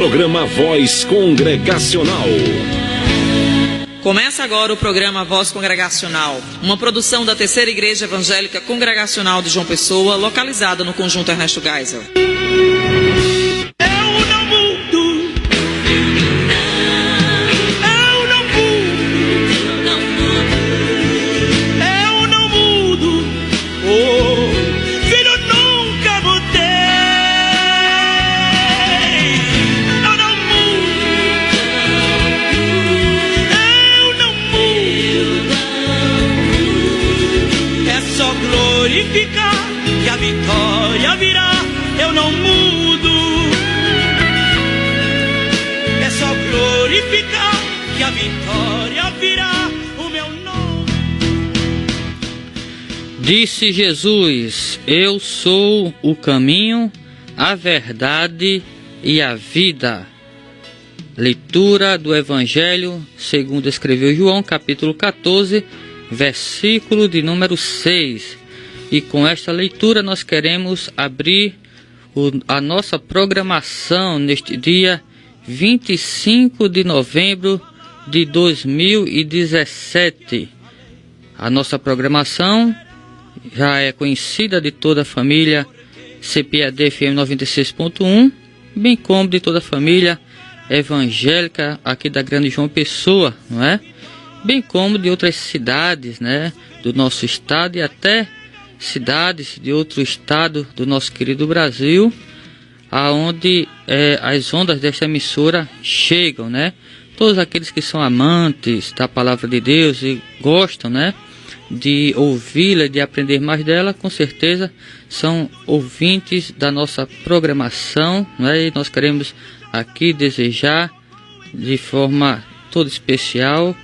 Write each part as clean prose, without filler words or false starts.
Programa Voz Congregacional. Começa agora o programa Voz Congregacional, uma produção da Terceira Igreja Evangélica Congregacional de João Pessoa, localizada no Conjunto Ernesto Geisel. Que a vitória virá, eu não mudo. É só glorificar que a vitória virá, o meu nome. Disse Jesus: eu sou o caminho, a verdade e a vida. Leitura do Evangelho segundo escreveu João, capítulo 14, versículo de número 6. E com esta leitura nós queremos abrir a nossa programação neste dia 25 de novembro de 2017. A nossa programação já é conhecida de toda a família CPAD FM 96.1, bem como de toda a família evangélica aqui da Grande João Pessoa, não é? Bem como de outras cidades, né, do nosso estado e até cidades de outro estado do nosso querido Brasil, aonde as ondas desta emissora chegam, né? Todos aqueles que são amantes da palavra de Deus e gostam, né, de ouvi-la, de aprender mais dela, com certeza são ouvintes da nossa programação, né? E nós queremos aqui desejar de forma toda especial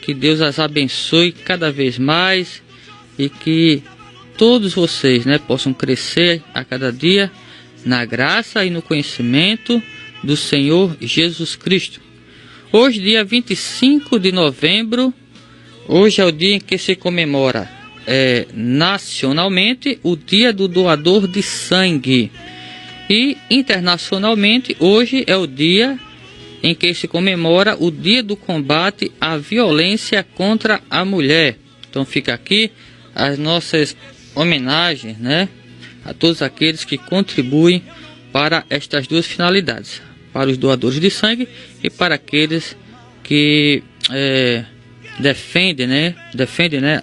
que Deus as abençoe cada vez mais e que todos vocês, né, possam crescer a cada dia na graça e no conhecimento do Senhor Jesus Cristo. Hoje, dia 25 de novembro, hoje é o dia em que se comemora nacionalmente o Dia do Doador de Sangue. E internacionalmente, hoje é o dia em que se comemora o Dia do Combate à Violência contra a Mulher. Então fica aqui as nossas homenagens, né, a todos aqueles que contribuem para estas duas finalidades, para os doadores de sangue e para aqueles que defendem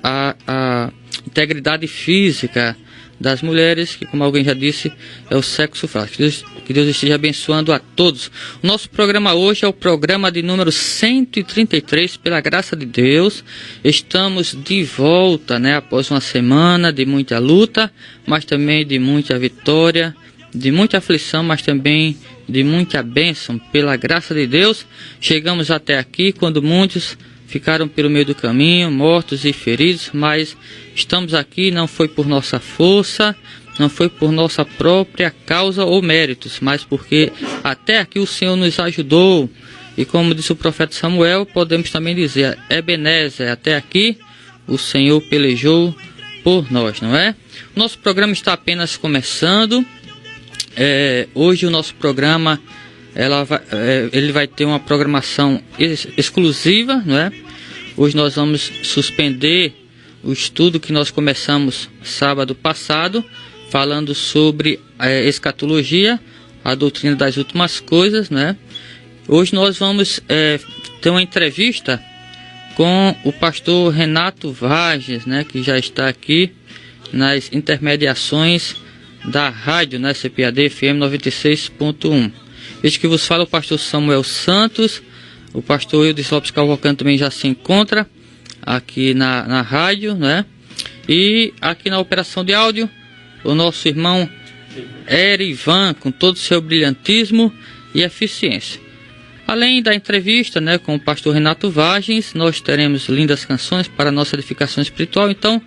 a integridade física das mulheres, que, como alguém já disse, é o sexo frágil. Que Deus esteja abençoando a todos. O nosso programa hoje é o programa de número 133, pela graça de Deus. Estamos de volta, né, após uma semana de muita luta, mas também de muita vitória, de muita aflição, mas também de muita bênção. Pela graça de Deus, chegamos até aqui quando muitos ficaram pelo meio do caminho, mortos e feridos, mas estamos aqui, não foi por nossa força, não foi por nossa própria causa ou méritos, mas porque até aqui o Senhor nos ajudou. E como disse o profeta Samuel, podemos também dizer: Ebenezer, até aqui o Senhor pelejou por nós, não é? Nosso programa está apenas começando. Hoje o nosso programa ele vai ter uma programação exclusiva, não é? Hoje nós vamos suspender o estudo que nós começamos sábado passado, falando sobre a escatologia, a doutrina das últimas coisas, né? Hoje nós vamos ter uma entrevista com o pastor Renato Vargas, né, que já está aqui nas intermediações da rádio, né, CPAD FM 96.1. Este que vos fala o pastor Samuel Santos. O pastor Eudes Lopes Cavalcante também já se encontra aqui na rádio, né? E aqui na operação de áudio, o nosso irmão Erivan, com todo o seu brilhantismo e eficiência. Além da entrevista, né, com o pastor Renato Vargas, nós teremos lindas canções para a nossa edificação espiritual. Então,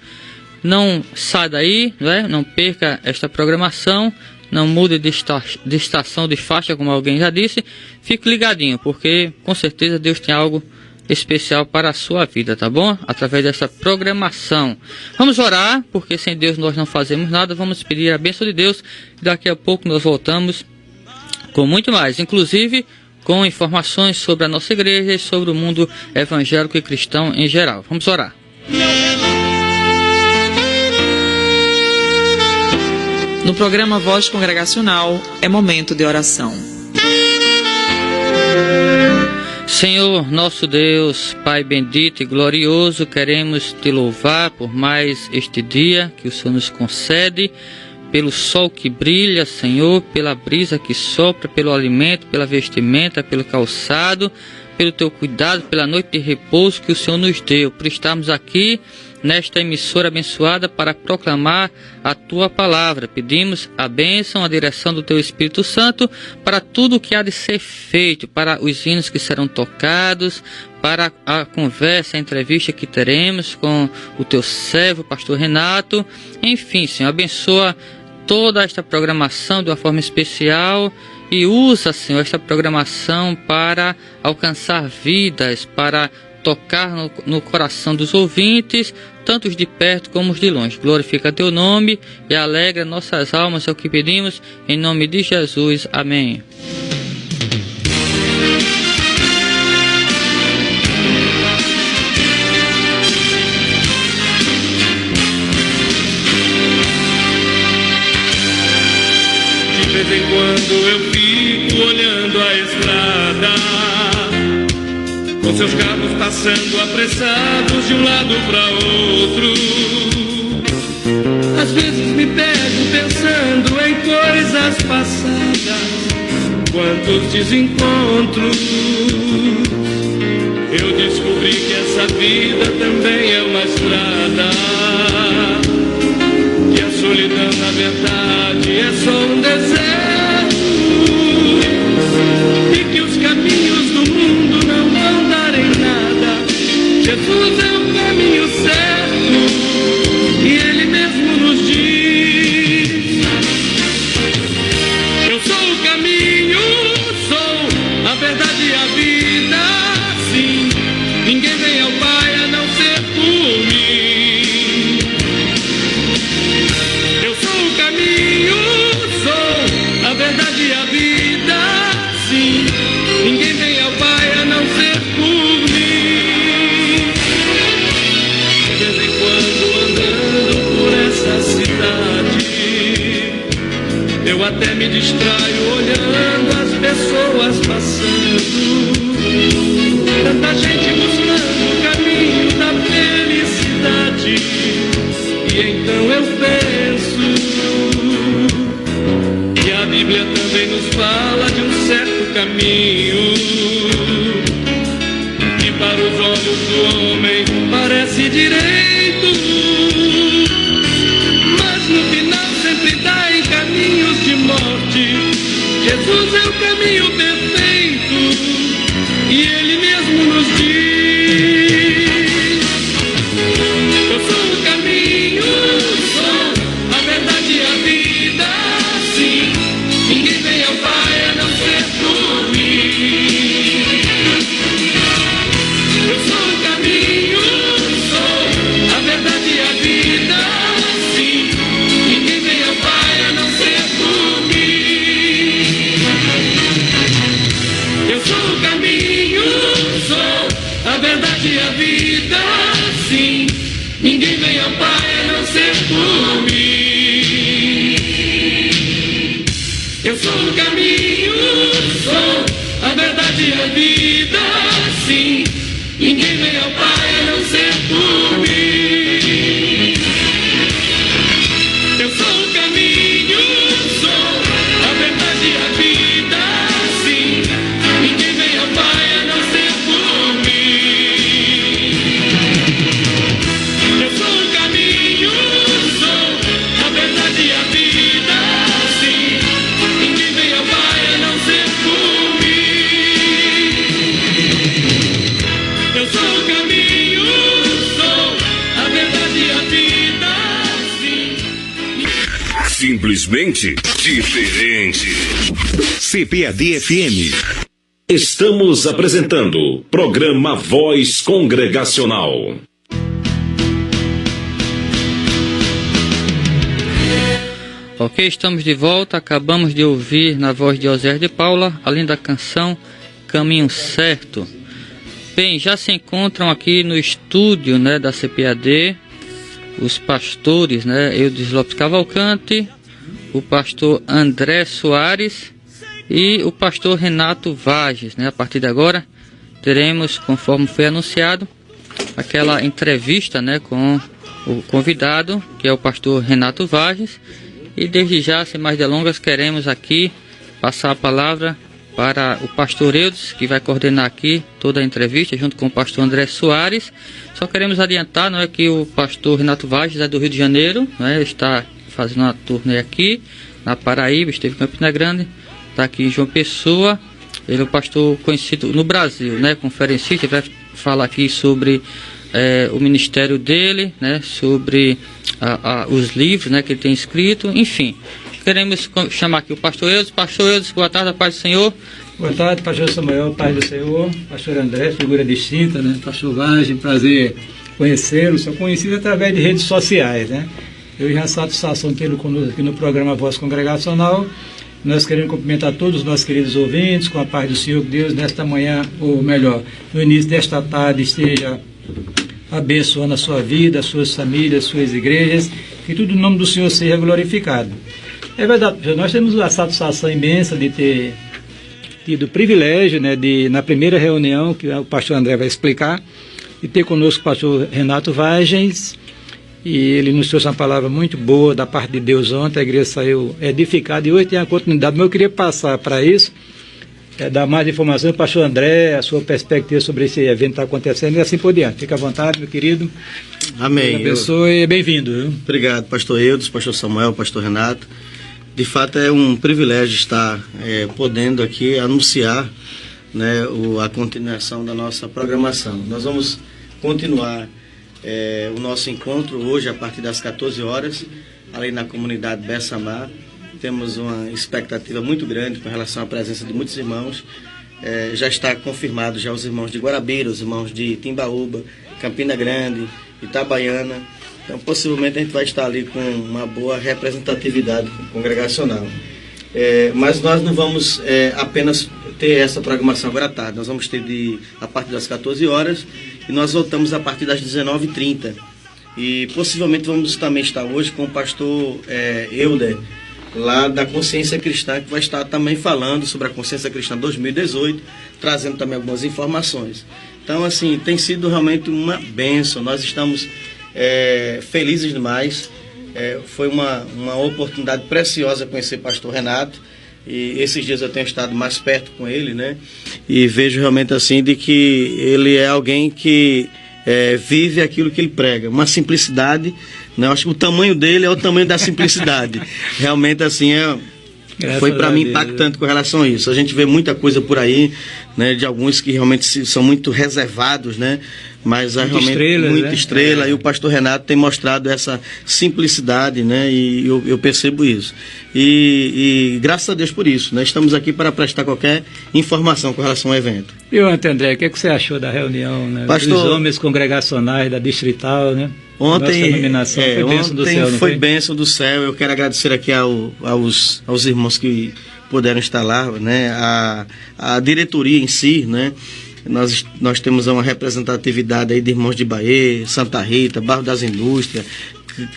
não saia daí, né? Não perca esta programação. Não mude de estação, de faixa, como alguém já disse. Fique ligadinho, porque com certeza Deus tem algo especial para a sua vida, tá bom? Através dessa programação. Vamos orar, porque sem Deus nós não fazemos nada. Vamos pedir a bênção de Deus. E daqui a pouco nós voltamos com muito mais, inclusive com informações sobre a nossa igreja e sobre o mundo evangélico e cristão em geral. Vamos orar. No programa Voz Congregacional, é momento de oração. Senhor, nosso Deus, Pai bendito e glorioso, queremos te louvar por mais este dia que o Senhor nos concede, pelo sol que brilha, Senhor, pela brisa que sopra, pelo alimento, pela vestimenta, pelo calçado, pelo teu cuidado, pela noite de repouso que o Senhor nos deu, por estarmos aqui nesta emissora abençoada para proclamar a tua palavra. Pedimos a bênção, a direção do teu Espírito Santo para tudo o que há de ser feito, para os hinos que serão tocados, para a conversa, a entrevista que teremos com o teu servo, o pastor Renato. Enfim, Senhor, abençoa toda esta programação de uma forma especial e usa, Senhor, esta programação para alcançar vidas, para tocar no coração dos ouvintes, tanto os de perto como os de longe. Glorifica teu nome e alegra nossas almas, é o que pedimos, em nome de Jesus. Amém. De vez em quando eu fico olhando a estrada, com seus carros passando apressados de um lado para outro. Às vezes me pego pensando em coisas passadas, quantos desencontros. Eu descobri que essa vida também é uma estrada, que a solidão na verdade é só um deserto, e que os caminhos do mundo não vão dar em nada. Jesus é o caminho certo e Ele mesmo nos diz: eu sou o caminho, sou a verdade e a vida. Sim, ninguém vem ao Pai a não ser por mim. Eu sou o caminho, sou a verdade e a vida. Sim, ninguém vem ao Pai a não ser por mim. De vez em quando, andando por essa cidade, eu até me distraio olhando as pessoas passando. Tanta gente buscando o caminho da felicidade, e então eu penso que a Bíblia também nos fala de um certo caminho, que para os olhos do homem parece direito, mas no final sempre dá em caminhos de morte. Jesus é o caminho perfeito e Ele mesmo nos diz: eu sou o caminho, sou a verdade e a vida. Sim, ninguém vem ao Pai a não ser por mim. Eu sou o caminho, sou a verdade e a vida. Sim, ninguém vem ao Pai a não ser por mim. Eu sou o caminho, sou a verdade e a vida. Sim, ninguém vem ao Pai a não ser por mim. Eu sou o caminho, sou a verdade e a vida. Sim, ninguém vem ao Pai a não ser por mim. Eu sou o caminho, sou a verdade e a vida. Sim, ninguém vem ao Pai a não ser por mim. Eu sou o caminho, sou a verdade e a vida. Sim, ninguém vem ao Pai a não ser por mim. Eu sou o caminho, sou a verdade e a vida. Sim. Simplesmente diferente. CPAD-FM. Estamos apresentando programa Voz Congregacional. Ok, estamos de volta. Acabamos de ouvir na voz de Oséias de Paula, além da canção Caminho Certo. Bem, já se encontram aqui no estúdio, né, da CPAD os pastores, né, Eudes Lopes Cavalcante, o pastor André Soares e o pastor Renato Vages, né? A partir de agora teremos, conforme foi anunciado, aquela entrevista, né, com o convidado, que é o pastor Renato Vages. E desde já, sem mais delongas, queremos aqui passar a palavra para o pastor Eudes, que vai coordenar aqui toda a entrevista, junto com o pastor André Soares. Só queremos adiantar, não é, que o pastor Renato Vages é do Rio de Janeiro, né, está fazendo uma turnê aqui na Paraíba, esteve em Campina Grande, está aqui em João Pessoa. Ele é um pastor conhecido no Brasil, né, conferencista, vai falar aqui sobre o ministério dele, né, sobre os livros, né, que ele tem escrito, enfim. Queremos chamar aqui o pastor Eudes. Pastor Eudes, boa tarde, a paz do Senhor. Boa tarde, pastor Samuel, paz do Senhor. Pastor André, figura distinta, né? Pastor Vages, prazer conhecê-lo. Sou conhecido através de redes sociais, né? Eu já satisfação tê-lo conosco aqui no programa Voz Congregacional. Nós queremos cumprimentar todos os nossos queridos ouvintes com a paz do Senhor, que Deus nesta manhã, ou melhor, no início desta tarde, esteja abençoando a sua vida, as suas famílias, as suas igrejas, que tudo o nome do Senhor seja glorificado. É verdade, nós temos a satisfação imensa de ter tido o privilégio, né, de, na primeira reunião, que o pastor André vai explicar, de ter conosco o pastor Renato Vages, e ele nos trouxe uma palavra muito boa da parte de Deus ontem. A igreja saiu edificada e hoje tem a continuidade, mas eu queria passar para isso, dar mais informações para o pastor André, a sua perspectiva sobre esse evento que está acontecendo e assim por diante. Fica à vontade, meu querido. Amém. Deus abençoe e bem-vindo. Obrigado, pastor Eudes, pastor Samuel, pastor Renato. De fato é um privilégio estar podendo aqui anunciar, né, a continuação da nossa programação. Nós vamos continuar o nosso encontro hoje a partir das 14 horas, ali na comunidade Bessamar. Temos uma expectativa muito grande com relação à presença de muitos irmãos. Já está confirmado já os irmãos de Guarabira, os irmãos de Timbaúba, Campina Grande, Itabaiana. Então, possivelmente a gente vai estar ali com uma boa representatividade congregacional. Mas nós não vamos apenas ter essa programação agora à tarde. Nós vamos ter a partir das 14 horas e nós voltamos a partir das 19h30. E possivelmente vamos também estar hoje com o pastor Euder, lá da Consciência Cristã, que vai estar também falando sobre a Consciência Cristã 2018, trazendo também algumas informações. Então, assim, tem sido realmente uma bênção. Nós estamos felizes demais. Foi uma oportunidade preciosa conhecer o pastor Renato, e esses dias eu tenho estado mais perto com ele, né? E vejo realmente assim de que ele é alguém que vive aquilo que ele prega, uma simplicidade, né? Eu acho que o tamanho dele é o tamanho da simplicidade. Realmente assim foi para mim impactante com relação a isso. A gente vê muita coisa por aí, né, de alguns que realmente são muito reservados, né? Mas realmente muita estrela, e o pastor Renato tem mostrado essa simplicidade, né? E eu percebo isso. E graças a Deus por isso, né? Estamos aqui para prestar qualquer informação com relação ao evento. E ontem, André, o que você achou da reunião, né, dos homens congregacionais da Distrital, né? Ontem foi bênção do céu. Eu quero agradecer aqui aos irmãos que puderam estar lá, né? A diretoria em si, né? Nós temos uma representatividade aí de irmãos de Bahia, Santa Rita, Barro das Indústrias,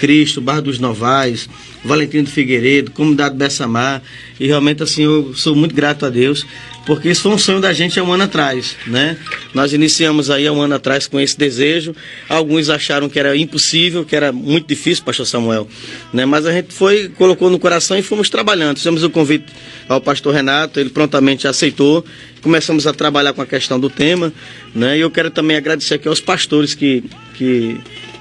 Cristo, Barro dos Novais, Valentino de Figueiredo, Comunidade Bessamar, e realmente assim eu sou muito grato a Deus, porque isso foi um sonho da gente há um ano atrás, né? Nós iniciamos aí há um ano atrás com esse desejo. Alguns acharam que era impossível, que era muito difícil, pastor Samuel, né? Mas a gente colocou no coração e fomos trabalhando. Fizemos o convite ao pastor Renato, ele prontamente aceitou. Começamos a trabalhar com a questão do tema, né? E eu quero também agradecer aqui aos pastores que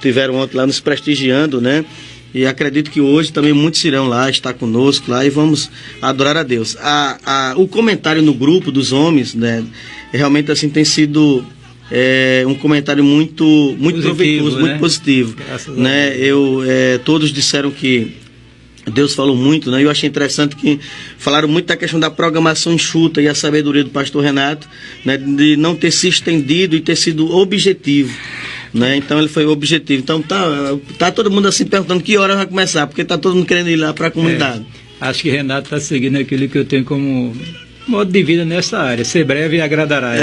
tiveram ontem lá nos prestigiando, né? E acredito que hoje também muitos irão lá, estar conosco lá, e vamos adorar a Deus. O comentário no grupo dos homens, né, realmente assim tem sido um comentário muito proveitoso, né? Muito positivo, né? Todos disseram que Deus falou muito, né? Eu achei interessante que falaram muito da questão da programação enxuta e a sabedoria do pastor Renato, né? De não ter se estendido e ter sido objetivo. né? Então ele foi objetivo. Então tá todo mundo assim perguntando que hora vai começar, porque tá todo mundo querendo ir lá para a comunidade. Acho que Renato está seguindo aquilo que eu tenho como modo de vida nessa área. Ser breve e agradará.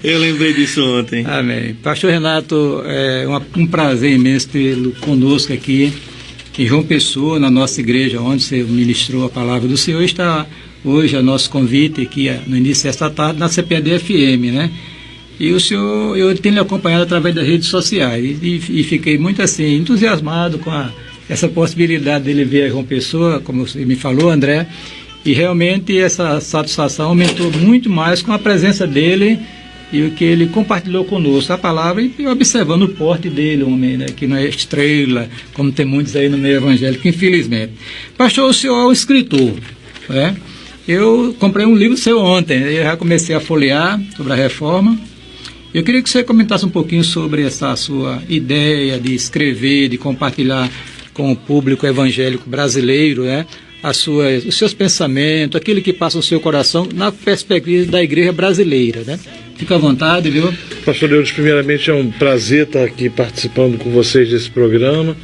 Eu lembrei disso ontem. Amém. Pastor Renato, é um prazer imenso tê-lo conosco aqui em João Pessoa, na nossa igreja, onde você ministrou a palavra do Senhor. Está hoje a nosso convite aqui no início desta tarde na CPAD-FM, né? E o senhor, eu tenho lhe acompanhado através das redes sociais e fiquei muito assim entusiasmado com essa possibilidade dele vir a João Pessoa, como você me falou, André, e realmente essa satisfação aumentou muito mais com a presença dele e o que ele compartilhou conosco, a palavra, e observando o porte dele, homem, né, que não é estrela, como tem muitos aí no meio evangélico, infelizmente. Pastor, o senhor é um escritor, né? Eu comprei um livro seu ontem, eu já comecei a folhear sobre a reforma. Eu queria que você comentasse um pouquinho sobre essa sua ideia de escrever, de compartilhar com o público evangélico brasileiro, né, os seus pensamentos, aquilo que passa no seu coração na perspectiva da igreja brasileira, né? Fica à vontade, viu? Pastor Deus, primeiramente é um prazer estar aqui participando com vocês desse programa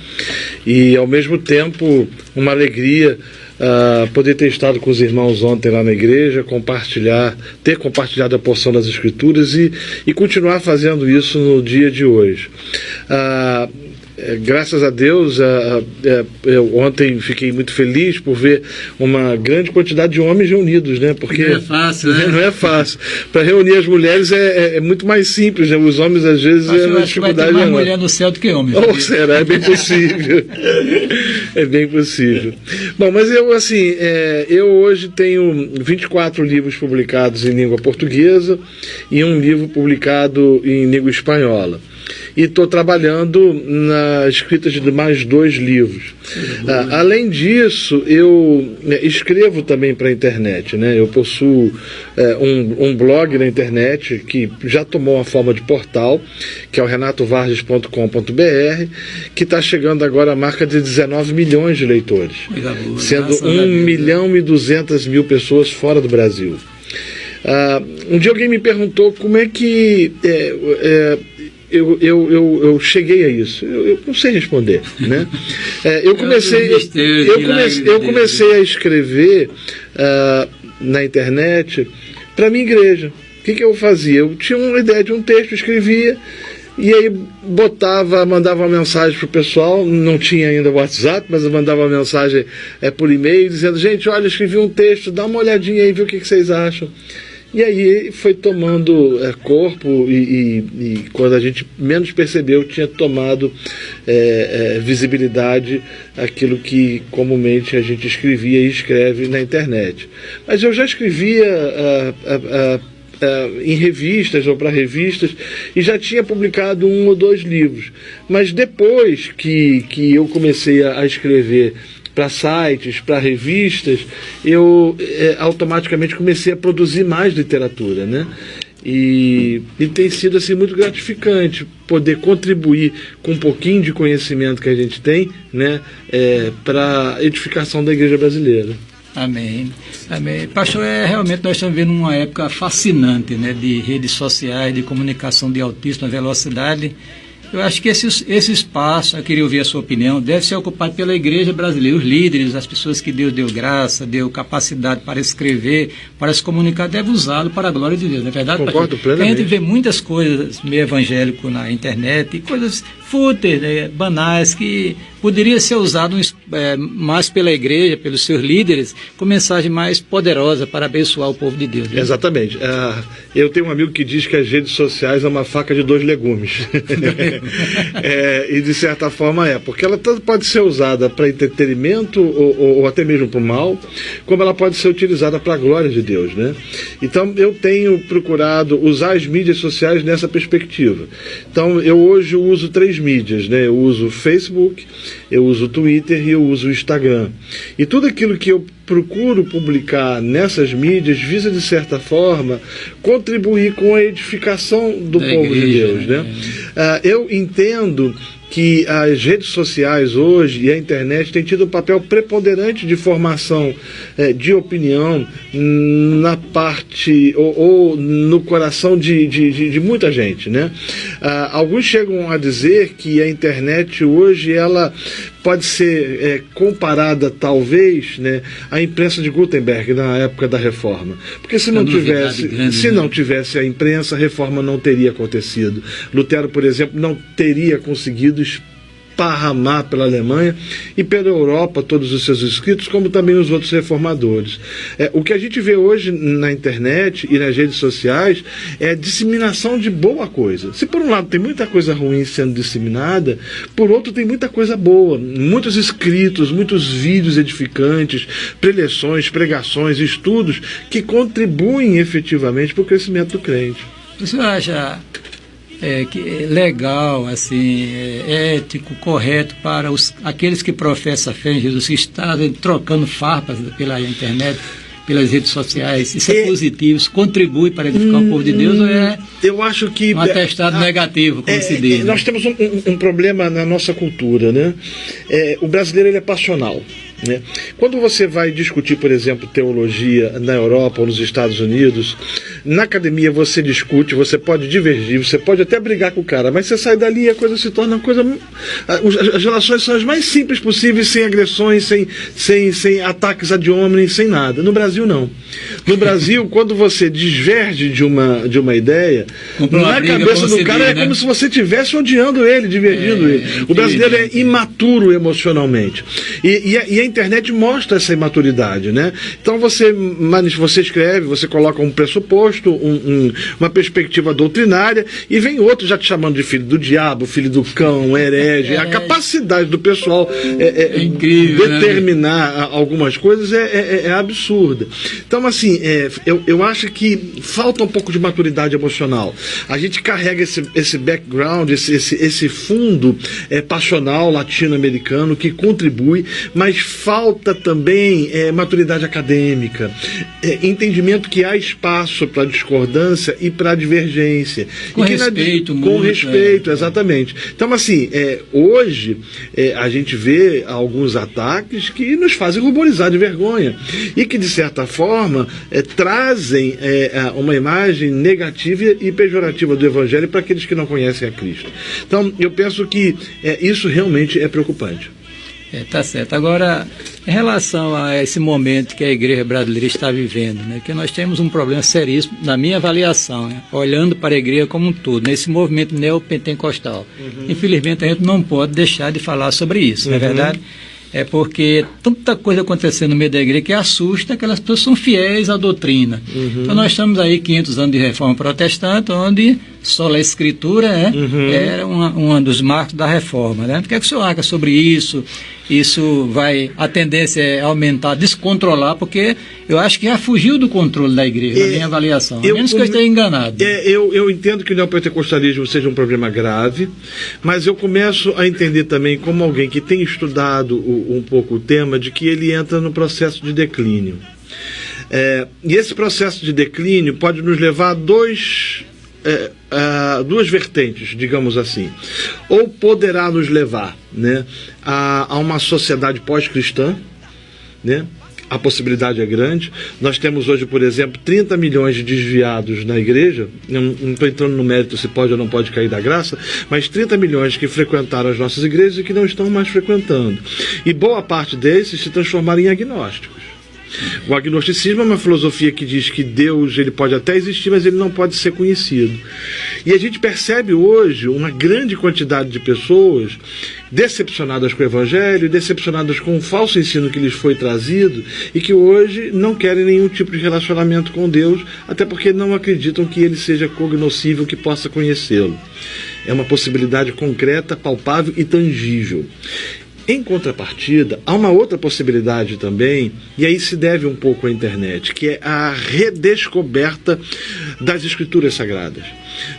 e, ao mesmo tempo, uma alegria poder ter estado com os irmãos ontem lá na igreja, ter compartilhado a porção das Escrituras e continuar fazendo isso no dia de hoje. Graças a Deus, eu ontem fiquei muito feliz por ver uma grande quantidade de homens reunidos, né? Porque não é fácil, né? Não é fácil. Para reunir as mulheres é muito mais simples, né? Os homens, às vezes, é uma dificuldade. Vai ter mais mulher no céu do que homem. Ou será? É bem possível. É bem possível. Bom, mas eu hoje tenho 24 livros publicados em língua portuguesa e um livro publicado em língua espanhola. E estou trabalhando na escrita de mais 2 livros. Além disso, eu escrevo também para a internet, né? Eu possuo um blog na internet que já tomou a forma de portal, que é o renatovargas.com.br, que está chegando agora a marca de 19 milhões de leitores, sendo 1.200.000 pessoas fora do Brasil. Um dia alguém me perguntou como é que eu cheguei a isso. Eu não sei responder, né? Eu comecei a escrever na internet para minha igreja. O que eu fazia? Eu tinha uma ideia de um texto, escrevia e aí mandava uma mensagem para o pessoal. Não tinha ainda WhatsApp, mas eu mandava uma mensagem por e-mail dizendo: gente, olha, escrevi um texto, dá uma olhadinha aí, vê o que vocês acham. E aí foi tomando corpo e quando a gente menos percebeu, tinha tomado visibilidade aquilo que comumente a gente escrevia e escreve na internet. Mas eu já escrevia em revistas ou para revistas e já tinha publicado 1 ou 2 livros. Mas depois que eu comecei a escrever para sites, para revistas, eu automaticamente comecei a produzir mais literatura, né? E tem sido assim muito gratificante poder contribuir com um pouquinho de conhecimento que a gente tem, né, para a edificação da igreja brasileira. Amém. Amém. Pastor, realmente nós estamos vivendo uma época fascinante, né, de redes sociais, de comunicação de altíssima velocidade. Eu acho que esse espaço, eu queria ouvir a sua opinião, deve ser ocupado pela igreja brasileira, os líderes, as pessoas que Deus deu graça, deu capacidade para escrever, para se comunicar, deve usá-lo para a glória de Deus, não é verdade? Concordo plenamente. A gente vê muitas coisas meio evangélico na internet, e coisas fúteis, né, banais, que poderia ser usado mais pela igreja, pelos seus líderes, com mensagem mais poderosa para abençoar o povo de Deus. Né? Exatamente. Eu tenho um amigo que diz que as redes sociais é uma faca de 2 legumes. E de certa forma porque ela tanto pode ser usada para entretenimento ou até mesmo para o mal, como ela pode ser utilizada para a glória de Deus, né? Então eu tenho procurado usar as mídias sociais nessa perspectiva. Então eu hoje uso 3 mídias, né? Eu uso o Facebook, eu uso o Twitter e eu uso o Instagram. E tudo aquilo que eu procuro publicar nessas mídias visa, de certa forma, contribuir com a edificação do povo de Deus, né? Eu entendo que as redes sociais hoje e a internet têm tido um papel preponderante de formação de opinião na parte ou no coração de muita gente, né? Alguns chegam a dizer que a internet hoje ela pode ser comparada, talvez, né, à imprensa de Gutenberg na época da Reforma. Porque se não tivesse a imprensa, a Reforma não teria acontecido. Lutero, por exemplo, não teria conseguido esparramar pela Alemanha e pela Europa todos os seus escritos, como também os outros reformadores. O que a gente vê hoje na internet e nas redes sociais é a disseminação de boa coisa. Se por um lado tem muita coisa ruim sendo disseminada, por outro tem muita coisa boa, muitos escritos, muitos vídeos edificantes, preleções, pregações, estudos que contribuem efetivamente para o crescimento do crente. O senhor acha que é legal, assim, ético, correto para aqueles que professam a fé em Jesus, que estão trocando farpas pela internet, pelas redes sociais? Isso é positivo? Isso contribui para edificar o povo de Deus, ou eu acho que um atestado negativo, como se diz? Nós temos um problema na nossa cultura, né? O brasileiro ele é passional, né? Quando você vai discutir, por exemplo, teologia na Europa ou nos Estados Unidos, na academia você discute, você pode divergir, você pode até brigar com o cara, mas você sai dali e a coisa se torna uma coisa... As relações são as mais simples possíveis, sem agressões, sem ataques ad hominem, sem nada. No Brasil, não. No Brasil, quando você diverge de uma ideia, na cabeça do cara é como se você estivesse odiando ele, divergindo ele. O brasileiro é imaturo emocionalmente. E a internet mostra essa imaturidade, né? Então você escreve, você coloca um pressuposto, uma perspectiva doutrinária, e vem outro já te chamando de filho do diabo, filho do cão, herege. A capacidade do pessoal incrível, determinar, né, algumas coisas é absurda. Então, assim, eu acho que falta um pouco de maturidade emocional. A gente carrega esse background, esse fundo passional latino-americano que contribui, mas falta também maturidade acadêmica, entendimento que há espaço para discordância e para divergência. Com respeito. Com respeito, exatamente. Então, assim, hoje a gente vê alguns ataques que nos fazem ruborizar de vergonha e que, de certa forma, trazem uma imagem negativa e pejorativa do Evangelho para aqueles que não conhecem a Cristo. Então, eu penso que isso realmente é preocupante. Tá certo. Agora, em relação a esse momento que a igreja brasileira está vivendo, né, que nós temos um problema seríssimo, na minha avaliação, né, olhando para a igreja como um todo, nesse movimento neopentecostal. Infelizmente, a gente não pode deixar de falar sobre isso, não é verdade? É porque tanta coisa acontecendo no meio da igreja que assusta aquelas pessoas que são fiéis à doutrina. Então nós estamos aí 500 anos de reforma protestante, onde só a escritura era um dos marcos da reforma, né? O que é que o senhor acha sobre isso? Isso a tendência é aumentar, descontrolar, porque eu acho que já fugiu do controle da igreja, na minha avaliação, a menos que eu esteja enganado. Eu entendo que o neopentecostalismo seja um problema grave, mas eu começo a entender também, como alguém que tem estudado um pouco o tema, de que ele entra no processo de declínio. E esse processo de declínio pode nos levar a duas vertentes, digamos assim. Ou poderá nos levar, né, a uma sociedade pós-cristã, né? A possibilidade é grande. Nós temos hoje, por exemplo, 30 milhões de desviados na igreja. Não estou entrando no mérito se pode ou não pode cair da graça, mas 30 milhões que frequentaram as nossas igrejas e que não estão mais frequentando. E boa parte desses se transformaram em agnósticos. O agnosticismo é uma filosofia que diz que Deus ele pode até existir, mas ele não pode ser conhecido. E a gente percebe hoje uma grande quantidade de pessoas decepcionadas com o Evangelho, decepcionadas com o falso ensino que lhes foi trazido e que hoje não querem nenhum tipo de relacionamento com Deus, até porque não acreditam que ele seja cognoscível, que possa conhecê-lo. É uma possibilidade concreta, palpável e tangível. Em contrapartida, há uma outra possibilidade também, e aí se deve um pouco à internet, que é a redescoberta das escrituras sagradas.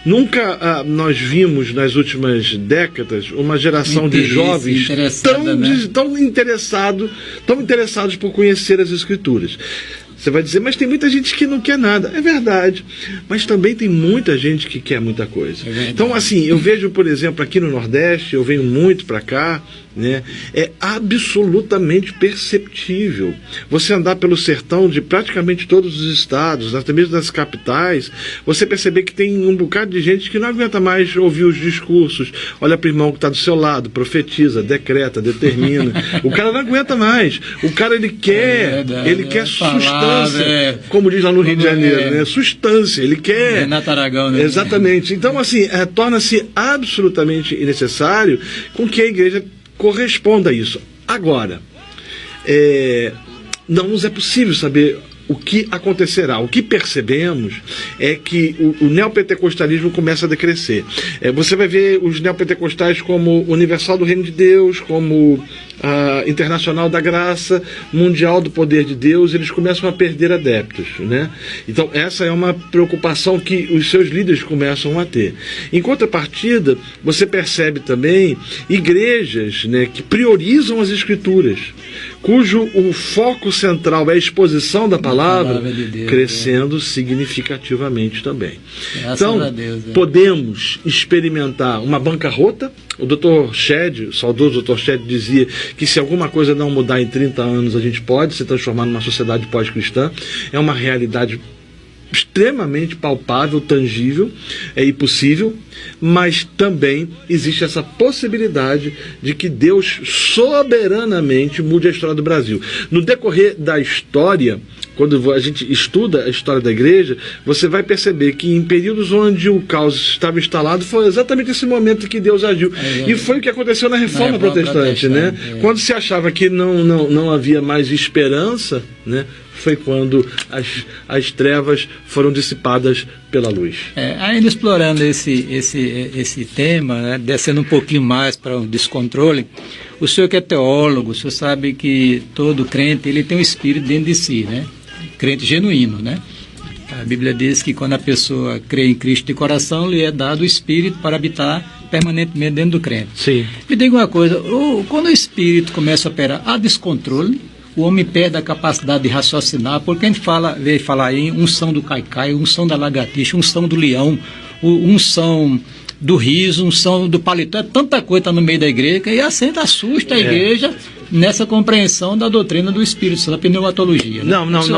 Nunca nós vimos nas últimas décadas uma geração de jovens tão interessados por conhecer as escrituras. Você vai dizer, mas tem muita gente que não quer nada. É verdade, mas também tem muita gente que quer muita coisa. Então, assim, eu vejo, por exemplo, aqui no Nordeste, eu venho muito para cá, né? É absolutamente perceptível. Você andar pelo sertão de praticamente todos os estados, até mesmo das capitais, você perceber que tem um bocado de gente que não aguenta mais ouvir os discursos. Olha para o irmão que está do seu lado, profetiza, decreta, determina. O cara não aguenta mais. O cara, ele quer substância, como diz lá no Rio de Janeiro, né? Substância, ele quer. Renato Aragão, né? Exatamente. Então, assim, torna-se absolutamente necessário com que a igreja corresponda a isso. Agora, não nos é possível saber o que acontecerá. O que percebemos é que o neopentecostalismo começa a decrescer. Você vai ver os neopentecostais como Universal do Reino de Deus, como Internacional da Graça, Mundial do Poder de Deus, eles começam a perder adeptos, né? Então essa é uma preocupação que os seus líderes começam a ter. Em contrapartida, você percebe também igrejas, né, que priorizam as escrituras, cujo o foco central é a exposição da palavra de Deus, crescendo significativamente também. Graças então, a Deus, podemos experimentar uma bancarrota. O Dr. Shedd, o saudoso Dr. Shedd, dizia que se alguma coisa não mudar em 30 anos, a gente pode se transformar numa sociedade pós-cristã. É uma realidade extremamente palpável, tangível e possível, mas também existe essa possibilidade de que Deus soberanamente mude a história do Brasil. No decorrer da história, quando a gente estuda a história da igreja, você vai perceber que em períodos onde o caos estava instalado, foi exatamente esse momento que Deus agiu. E foi o que aconteceu na Reforma Protestante, né? Quando se achava que não havia mais esperança, né? Foi quando as trevas foram dissipadas pela luz. Ainda explorando esse tema, né, descendo um pouquinho mais para o descontrole, o senhor que é teólogo, o senhor sabe que todo crente ele tem um espírito dentro de si, né? Crente genuíno, né? A Bíblia diz que quando a pessoa crê em Cristo de coração, lhe é dado o espírito para habitar permanentemente dentro do crente. Sim. Me diga uma coisa, quando o espírito começa a operar a descontrole, o homem perde a capacidade de raciocinar, porque a gente veio falar aí unção do caicai, unção da lagartixa, unção do leão, unção do riso, unção do paletó, tanta coisa está no meio da igreja, e assim assusta a igreja nessa compreensão da doutrina do Espírito Santo, da pneumatologia. Né?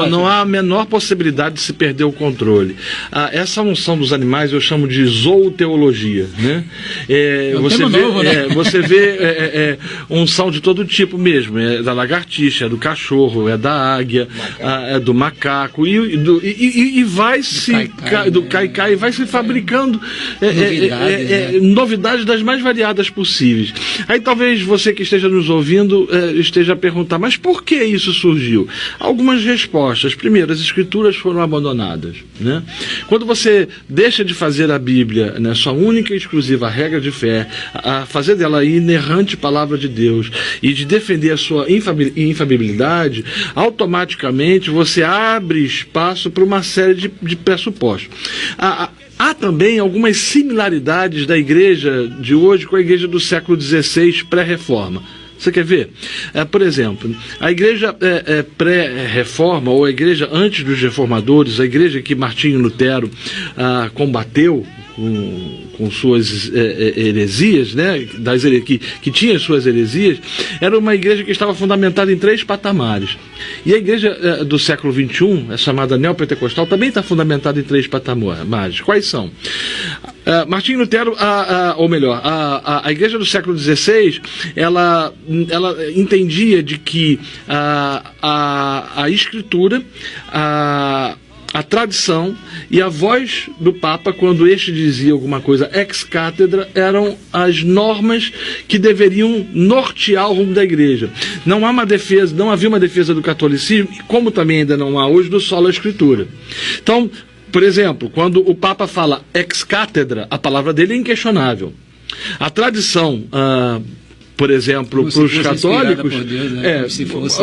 Não há a menor possibilidade de se perder o controle. Essa unção dos animais eu chamo de zooteologia, né? Você vê unção de todo tipo mesmo, da lagartixa, do cachorro, da águia, do macaco, e vai se do caicai, vai se fabricando novidades das mais variadas possíveis. Aí talvez você que esteja nos ouvindo esteja a perguntar, mas por que isso surgiu? Algumas respostas. Primeiro, as escrituras foram abandonadas, né? Quando você deixa de fazer a Bíblia, né, sua única e exclusiva regra de fé, a fazer dela a inerrante palavra de Deus e de defender a sua infabilidade, automaticamente você abre espaço para uma série de pressupostos. Há também algumas similaridades da igreja de hoje com a igreja do século XVI pré-reforma. Você quer ver? Por exemplo, a igreja pré-reforma, ou a igreja antes dos reformadores, a igreja que Martinho Lutero combateu com suas heresias, né, que tinha suas heresias, era uma igreja que estava fundamentada em 3 patamares. E a igreja do século XXI, chamada neopentecostal, também está fundamentada em 3 patamares. Quais são? Martinho Lutero, ou melhor, a igreja do século XVI, ela entendia de que a escritura, a tradição e a voz do Papa, quando este dizia alguma coisa ex cátedra, eram as normas que deveriam nortear o rumo da igreja. Não havia uma defesa do catolicismo, como também ainda não há hoje do sola escritura. Então, por exemplo, quando o Papa fala ex cátedra, a palavra dele é inquestionável. A tradição por exemplo, para os católicos, por Deus, né? Se fosse...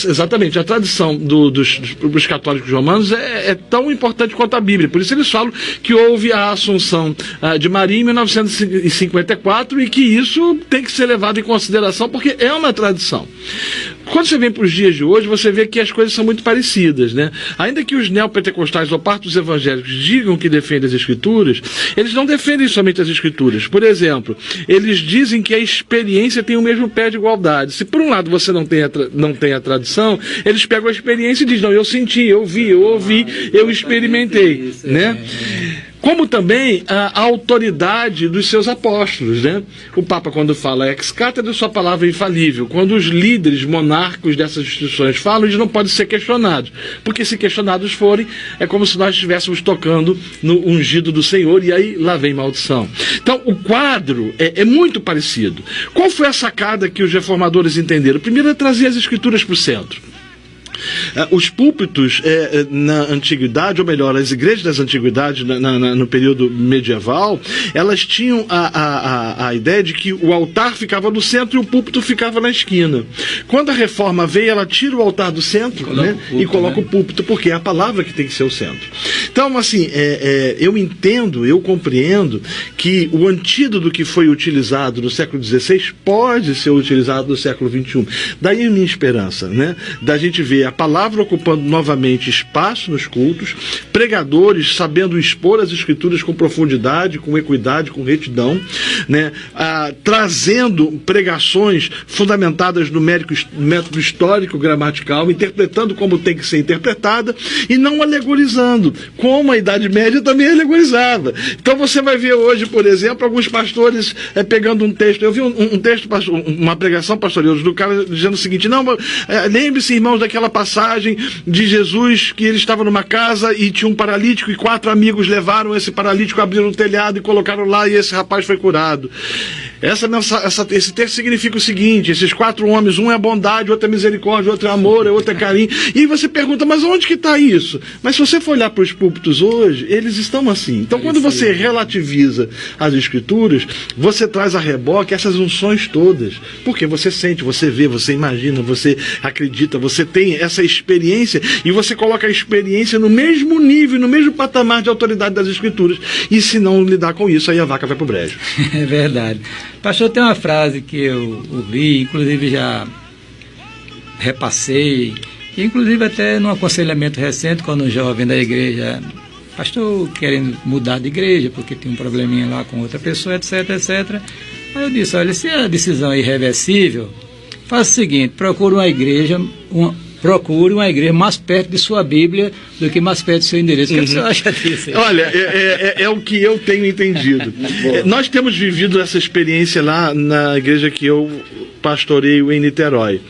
exatamente, a tradição dos católicos romanos é tão importante quanto a Bíblia. Por isso eles falam que houve a Assunção de Maria em 1954 e que isso tem que ser levado em consideração porque é uma tradição. Quando você vem para os dias de hoje, você vê que as coisas são muito parecidas, né? Ainda que os neopentecostais ou parte dos evangélicos digam que defendem as Escrituras, eles não defendem somente as Escrituras. Por exemplo, eles dizem que a experiência tem o mesmo pé de igualdade. Se por um lado você não tem a tradição, eles pegam a experiência e dizem, não, eu senti, eu vi, eu ouvi, eu experimentei, né? Como também a autoridade dos seus apóstolos, né? O Papa, quando fala ex cátedra, sua palavra é infalível. Quando os líderes monarcos dessas instituições falam, eles não podem ser questionados, porque se questionados forem, é como se nós estivéssemos tocando no ungido do Senhor, e aí lá vem maldição. Então, o quadro é muito parecido. Qual foi a sacada que os reformadores entenderam? Primeiro é trazer as Escrituras para o centro. Os púlpitos na antiguidade, ou melhor, as igrejas das antiguidades no período medieval, elas tinham a ideia de que o altar ficava no centro e o púlpito ficava na esquina. Quando a reforma veio, ela tira o altar do centro, né, e coloca o púlpito, porque é a palavra que tem que ser o centro. Então, assim, eu entendo, eu compreendo que o antídoto que foi utilizado no século XVI pode ser utilizado no século XXI. Daí a minha esperança, né, da gente ver a palavra ocupando novamente espaço nos cultos, pregadores sabendo expor as Escrituras com profundidade, com equidade, com retidão, né? Trazendo pregações fundamentadas no método histórico, gramatical, interpretando como tem que ser interpretada e não alegorizando, como a Idade Média também alegorizava. Então você vai ver hoje, por exemplo, alguns pastores pegando um texto. Eu vi um texto, uma pregação pastoral do cara dizendo o seguinte, não, lembre-se, irmãos, daquela passagem de Jesus que ele estava numa casa e tinha um paralítico e 4 amigos levaram esse paralítico, abriram o telhado e colocaram lá e esse rapaz foi curado. Esse texto significa o seguinte, esses 4 homens, um é bondade, outro é misericórdia, outro é amor, outro é carinho. E você pergunta, mas onde que está isso? Mas se você for olhar para os púlpitos hoje, eles estão assim. Então quando você relativiza as Escrituras, você traz a reboque essas unções todas. Porque você sente, você vê, você imagina, você acredita, você tem essa experiência e você coloca a experiência no mesmo nível, no mesmo patamar de autoridade das Escrituras. E se não lidar com isso, aí a vaca vai pro brejo. É verdade. Pastor, tem uma frase que eu ouvi, inclusive já repassei, e inclusive até num aconselhamento recente, quando um jovem da igreja, pastor, querendo mudar de igreja, porque tem um probleminha lá com outra pessoa, etc, etc. Aí eu disse, olha, se a decisão é irreversível, faça o seguinte, procure uma igreja mais perto de sua Bíblia do que mais perto do seu endereço. O que você acha disso? Olha, é o que eu tenho entendido. Nós temos vivido essa experiência lá na igreja que eu pastoreio em Niterói.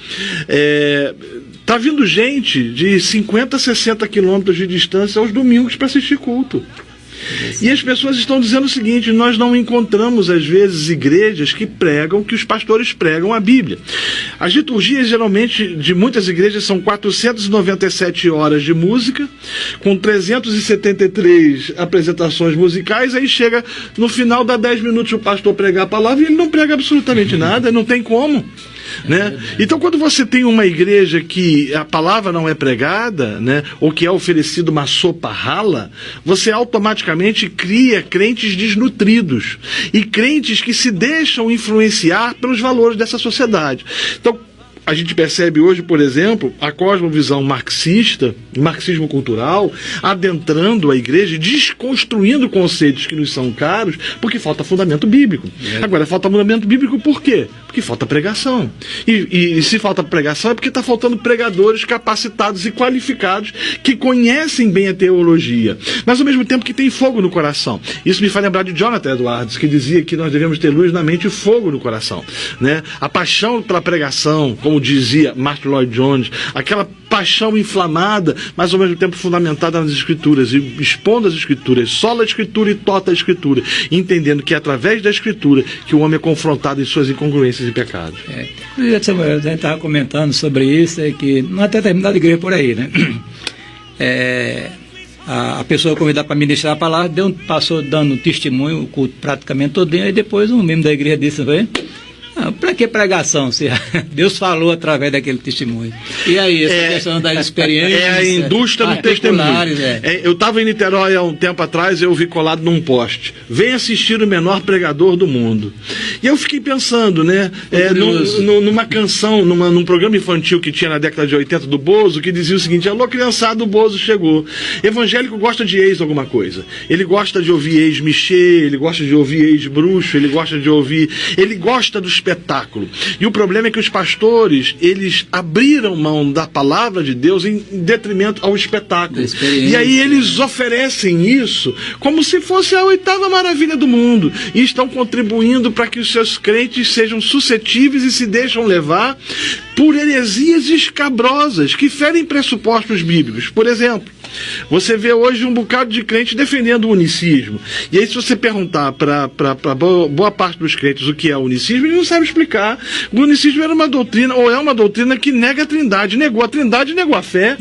Tá vindo gente de 50, 60 quilômetros de distância aos domingos para assistir culto. E as pessoas estão dizendo o seguinte, nós não encontramos às vezes igrejas que pregam, que os pastores pregam a Bíblia. As liturgias geralmente de muitas igrejas são 497 horas de música, com 373 apresentações musicais, aí chega no final, dá 10 minutos o pastor pregar a palavra e ele não prega absolutamente nada, não tem como. Né? Então quando você tem uma igreja que a palavra não é pregada, né, ou que é oferecido uma sopa rala, você automaticamente cria crentes desnutridos e crentes que se deixam influenciar pelos valores dessa sociedade. Então a gente percebe hoje, por exemplo, a cosmovisão marxista, o marxismo cultural, adentrando a igreja, desconstruindo conceitos que nos são caros, porque falta fundamento bíblico. Agora, falta fundamento bíblico por quê? Porque falta pregação. E se falta pregação é porque está faltando pregadores capacitados e qualificados que conhecem bem a teologia, mas ao mesmo tempo que tem fogo no coração. Isso me faz lembrar de Jonathan Edwards, que dizia que nós devemos ter luz na mente e fogo no coração. Né? A paixão pela pregação, como dizia Martin Lloyd Jones, aquela paixão inflamada, mas ao mesmo tempo fundamentada nas Escrituras, e expondo as Escrituras, sola a Escritura e tota a Escritura, entendendo que é através da Escritura que o homem é confrontado em suas incongruências e pecados. Samuel, a gente estava comentando sobre isso, que não é até terminada a igreja por aí, né? A pessoa convidada para ministrar a palavra passou dando testemunho, o culto praticamente todo dia, e depois um membro da igreja disse, Para que pregação? Se Deus falou através daquele testemunho. E aí, essa questão das experiências... É a indústria do testemunho. Eu estava em Niterói há um tempo atrás, eu vi colado num poste: vem assistir o menor pregador do mundo. E eu fiquei pensando, né, numa canção, num programa infantil que tinha na década de 80 do Bozo, que dizia o seguinte: alô, criançada, o Bozo chegou. Evangélico gosta de ex alguma coisa. Ele gosta de ouvir ex-michê, ele gosta de ouvir ex-bruxo, ele gosta do espetáculo. E o problema é que os pastores, eles abriram mão da palavra de Deus em detrimento ao espetáculo. E aí eles oferecem isso como se fosse a 8ª maravilha do mundo, e estão contribuindo para que os seus crentes sejam suscetíveis e se deixam levar por heresias escabrosas que ferem pressupostos bíblicos. Por exemplo, você vê hoje um bocado de crente defendendo o unicismo. E aí, se você perguntar para boa parte dos crentes o que é o unicismo, eles não sabem explicar. O unicismo era uma doutrina, ou é uma doutrina que nega a trindade, negou a trindade e negou a fé.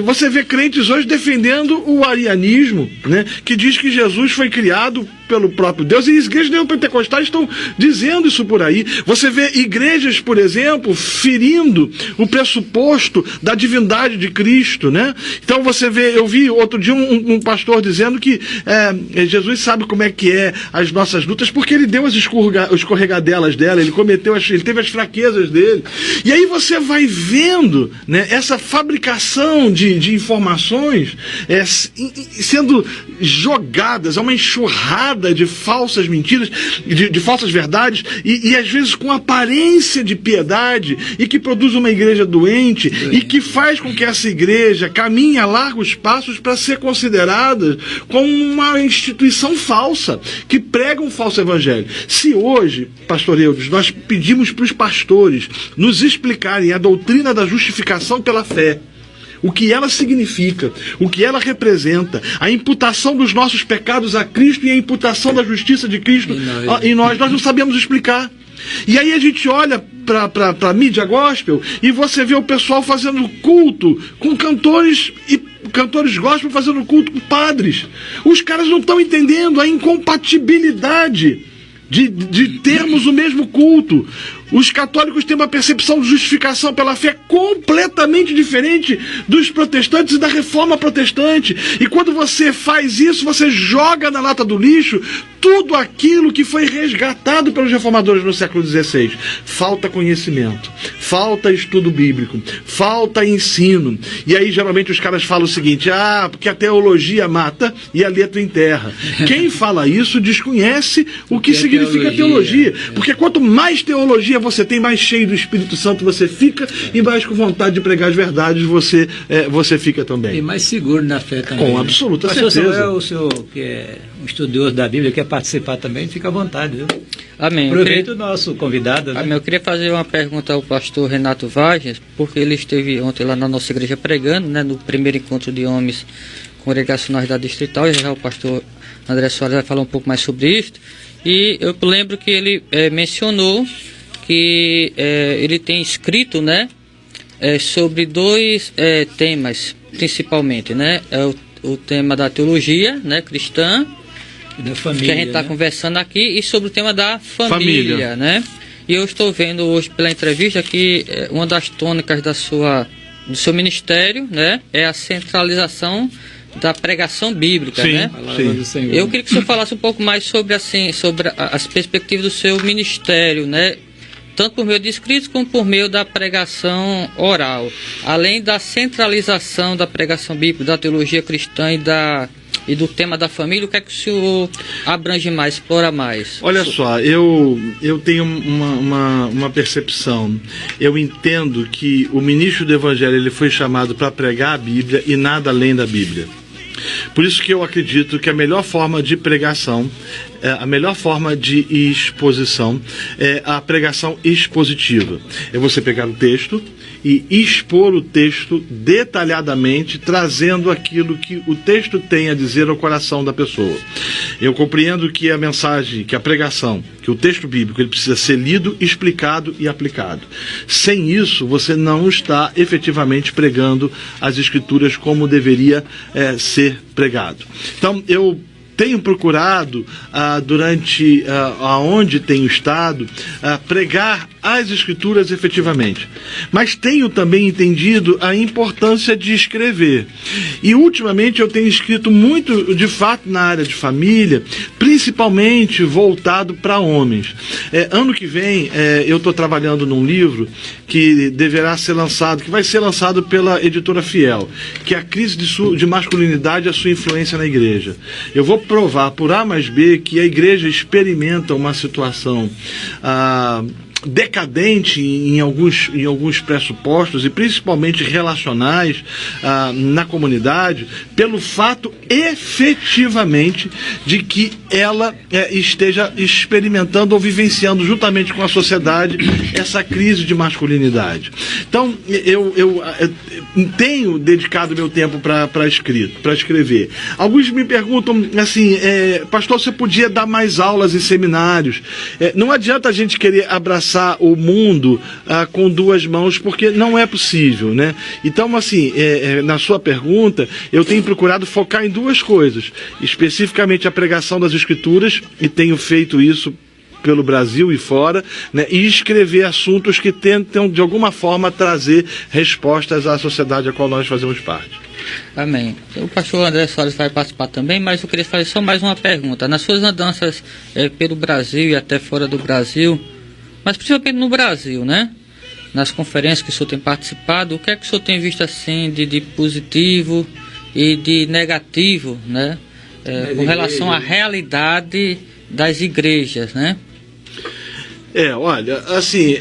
Você vê crentes hoje defendendo o arianismo, né, que diz que Jesus foi criado pelo próprio Deus, e as igrejas neopentecostais estão dizendo isso por aí. Você vê igrejas, por exemplo, ferindo o pressuposto da divindade de Cristo, né? Então você vê, eu vi outro dia um pastor dizendo que Jesus sabe como é que é as nossas lutas, porque ele deu as escorregadelas dela, ele teve as fraquezas dele. E aí você vai vendo, né, essa fabricação de informações sendo jogadas, uma enxurrada de falsas mentiras, de falsas verdades, e às vezes com aparência de piedade, e que produz uma igreja doente, e que faz com que essa igreja caminhe a largos passos para ser considerada como uma instituição falsa, que prega um falso evangelho. Se hoje, pastor Eudes, nós pedimos para os pastores nos explicarem a doutrina da justificação pela fé, o que ela significa, o que ela representa, a imputação dos nossos pecados a Cristo e a imputação da justiça de Cristo em nós não sabemos explicar. E aí a gente olha para a mídia gospel e você vê o pessoal fazendo culto com cantores gospel fazendo culto com padres. Os caras não estão entendendo a incompatibilidade de termos o mesmo culto. Os católicos têm uma percepção de justificação pela fé completamente diferente dos protestantes e da reforma protestante. E quando você faz isso, você joga na lata do lixo tudo aquilo que foi resgatado pelos reformadores no século XVI. Falta conhecimento, falta estudo bíblico, falta ensino. E aí geralmente os caras falam o seguinte: porque a teologia mata e a letra enterra. Quem fala isso desconhece o que significa teologia. Porque quanto mais teologia você tem, mais cheio do Espírito Santo você fica, e mais com vontade de pregar as verdades você fica também. E mais seguro na fé também. Com absoluta certeza. Samuel, o senhor que é um estudioso da Bíblia, quer participar também, fica à vontade, viu? Amém. Aproveita o nosso convidado. Né? Amém. Eu queria fazer uma pergunta ao pastor Renato Vargas, porque ele esteve ontem lá na nossa igreja pregando, né, no primeiro encontro de homens congregacionais da Distrital, e já o pastor André Soares vai falar um pouco mais sobre isso. E eu lembro que ele mencionou que ele tem escrito, né, sobre dois temas, principalmente, né, o tema da teologia, né, cristã, da família, que a gente está conversando aqui, e sobre o tema da família, né. E eu estou vendo hoje pela entrevista que uma das tônicas do seu ministério, né, é a centralização da pregação bíblica, sim, né? Sim. Eu queria que o senhor falasse um pouco mais sobre as perspectivas do seu ministério, né? Tanto por meio de escritos como por meio da pregação oral. Além da centralização da pregação bíblica, da teologia cristã e do tema da família, o que é que o senhor abrange mais, explora mais? Olha só, eu tenho uma percepção. Eu entendo que o ministro do Evangelho ele foi chamado para pregar a Bíblia e nada além da Bíblia. Por isso que eu acredito que a melhor forma de pregação, a melhor forma de exposição é a pregação expositiva. É você pegar o texto e expor o texto detalhadamente, trazendo aquilo que o texto tem a dizer ao coração da pessoa. Eu compreendo que a mensagem, que a pregação, que o texto bíblico, ele precisa ser lido, explicado e aplicado. Sem isso, você não está efetivamente pregando as Escrituras como deveria ser pregado. Então, eu tenho procurado, durante aonde tenho estado, pregar as Escrituras efetivamente. Mas tenho também entendido a importância de escrever. E ultimamente eu tenho escrito muito, de fato, na área de família, principalmente voltado para homens. Ano que vem eu estou trabalhando num livro que deverá ser lançado, que vai ser lançado pela editora Fiel, que é a crise de masculinidade e a sua influência na igreja. Eu vou provar por A mais B que a igreja experimenta uma situação decadente em alguns pressupostos e principalmente relacionais na comunidade, pelo fato efetivamente de que ela esteja experimentando ou vivenciando juntamente com a sociedade essa crise de masculinidade. Então eu tenho dedicado meu tempo para escrever. Alguns me perguntam assim, pastor, você podia dar mais aulas em seminários? Não adianta a gente querer abraçar o mundo com duas mãos, porque não é possível, né? Então, assim, na sua pergunta, eu tenho procurado focar em duas coisas, especificamente a pregação das Escrituras, e tenho feito isso pelo Brasil e fora, né, e escrever assuntos que tentam, de alguma forma, trazer respostas à sociedade a qual nós fazemos parte. Amém. O pastor André Soares vai participar também, mas eu queria fazer só mais uma pergunta. Nas suas andanças pelo Brasil e até fora do Brasil, mas principalmente no Brasil, né? Nas conferências que o senhor tem participado, o que é que o senhor tem visto assim de positivo e de negativo, né? Com relação à realidade das igrejas, né? Olha, assim,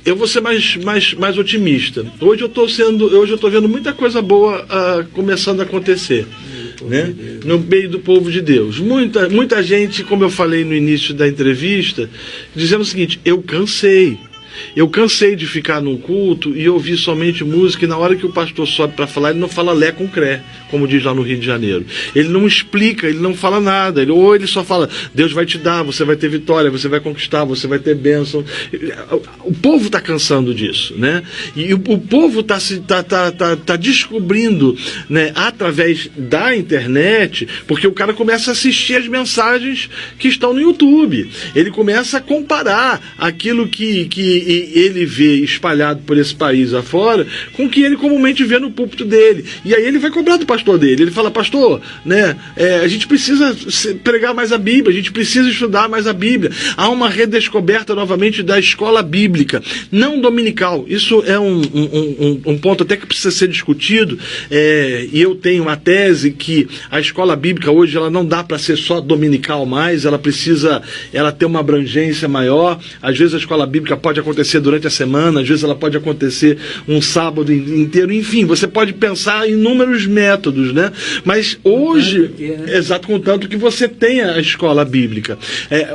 eu vou ser mais otimista. Hoje eu estou vendo muita coisa boa começando a acontecer, né? No meio do povo de Deus. Muita gente, como eu falei no início da entrevista, dizendo o seguinte: eu cansei de ficar num culto e ouvir somente música, e na hora que o pastor sobe para falar, ele não fala lé com cré, como diz lá no Rio de Janeiro. Ele não explica, ele não fala nada, ou ele só fala, Deus vai te dar, você vai ter vitória, você vai conquistar, você vai ter bênção. O povo está cansando disso, né? E o povo está descobrindo, né, através da internet, porque o cara começa a assistir as mensagens que estão no YouTube. Ele começa a comparar aquilo que ele vê espalhado por esse país afora com o que ele comumente vê no púlpito dele. E aí ele vai cobrar do pastor dele. Ele fala, pastor, né, a gente precisa pregar mais a Bíblia, a gente precisa estudar mais a Bíblia. Há uma redescoberta novamente da escola bíblica, não dominical. Isso é um ponto até que precisa ser discutido, e eu tenho uma tese que a escola bíblica hoje ela não dá para ser só dominical mais, ela ter uma abrangência maior. Às vezes a escola bíblica pode acontecer durante a semana, às vezes ela pode acontecer um sábado inteiro, enfim, você pode pensar em inúmeros métodos, né? Mas hoje, exato, contanto que você tenha a escola bíblica.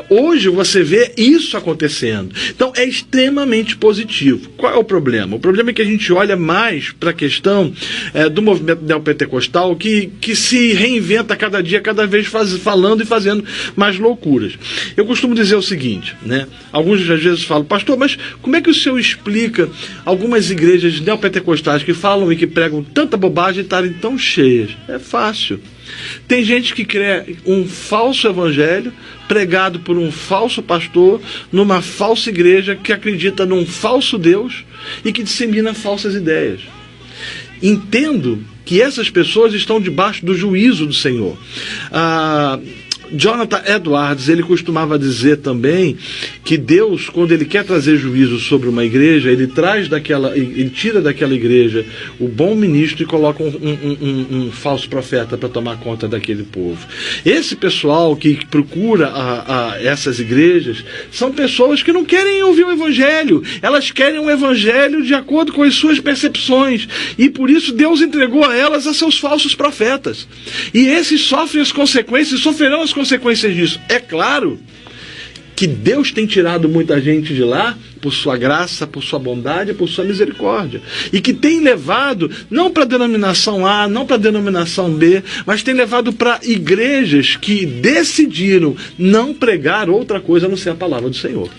Hoje você vê isso acontecendo. Então é extremamente positivo. Qual é o problema? O problema é que a gente olha mais para a questão do movimento neopentecostal que se reinventa cada dia, cada vez falando e fazendo mais loucuras. Eu costumo dizer o seguinte, né? Alguns às vezes falam, pastor, mas como é que o senhor explica algumas igrejas neopentecostais que falam e que pregam tanta bobagem e estarem tão cheias? É fácil. Tem gente que crê um falso evangelho pregado por um falso pastor numa falsa igreja que acredita num falso Deus e que dissemina falsas ideias. Entendo que essas pessoas estão debaixo do juízo do Senhor. Jonathan Edwards, ele costumava dizer também que Deus, quando ele quer trazer juízo sobre uma igreja, ele tira daquela igreja o bom ministro e coloca um falso profeta para tomar conta daquele povo. Esse pessoal que procura essas igrejas são pessoas que não querem ouvir o evangelho, elas querem um evangelho de acordo com as suas percepções, e por isso Deus entregou a elas a seus falsos profetas, e esses sofrem as consequências, sofrerão as consequências disso. É claro que Deus tem tirado muita gente de lá por sua graça, por sua bondade, por sua misericórdia, e que tem levado não para a denominação A, não para a denominação B, mas tem levado para igrejas que decidiram não pregar outra coisa a não ser a palavra do Senhor.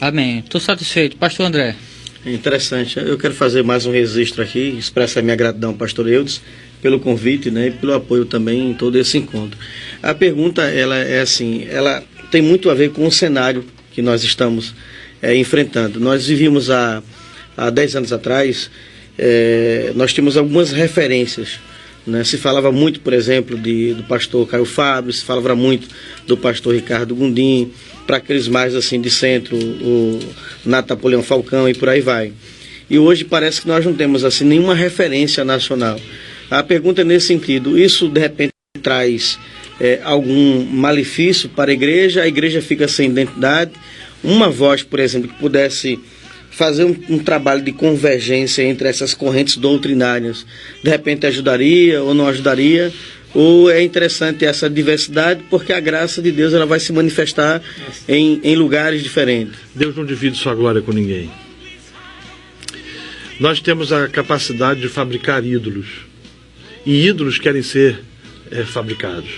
Amém. Estou satisfeito. Pastor André. É interessante. Eu quero fazer mais um registro aqui, expressar minha gratidão ao pastor Eudes pelo convite, né, e pelo apoio também em todo esse encontro. A pergunta, ela é assim, ela tem muito a ver com o cenário que nós estamos enfrentando. Nós vivíamos há 10 anos atrás, nós tínhamos algumas referências, né? Se falava muito, por exemplo, do pastor Caio Fábio, se falava muito do pastor Ricardo Gundim, para aqueles mais assim de centro, o Napoleão Falcão e por aí vai. E hoje parece que nós não temos assim nenhuma referência nacional. A pergunta é nesse sentido: isso de repente traz algum malefício para a igreja fica sem identidade? Uma voz, por exemplo, que pudesse fazer um trabalho de convergência entre essas correntes doutrinárias, de repente ajudaria ou não ajudaria? Ou é interessante essa diversidade, porque a graça de Deus ela vai se manifestar em lugares diferentes? Deus não divide sua glória com ninguém. Nós temos a capacidade de fabricar ídolos, e ídolos querem ser fabricados.